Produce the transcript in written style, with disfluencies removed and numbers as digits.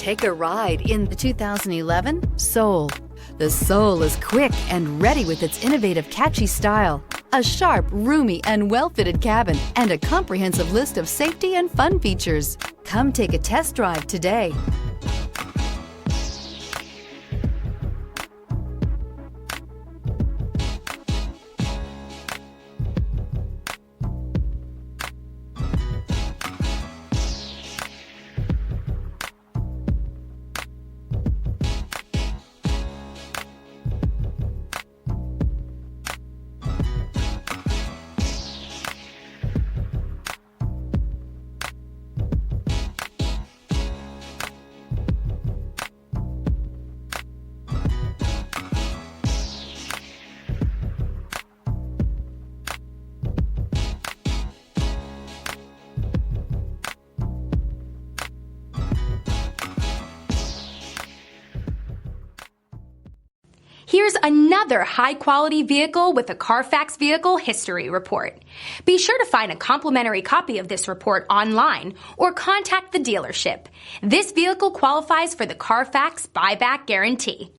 Take a ride in the 2011 Soul. The Soul is quick and ready with its innovative, catchy style, a sharp, roomy, and well-fitted cabin, and a comprehensive list of safety and fun features. Come take a test drive today. Here's another high-quality vehicle with a Carfax Vehicle History Report. Be sure to find a complimentary copy of this report online or contact the dealership. This vehicle qualifies for the Carfax Buyback Guarantee.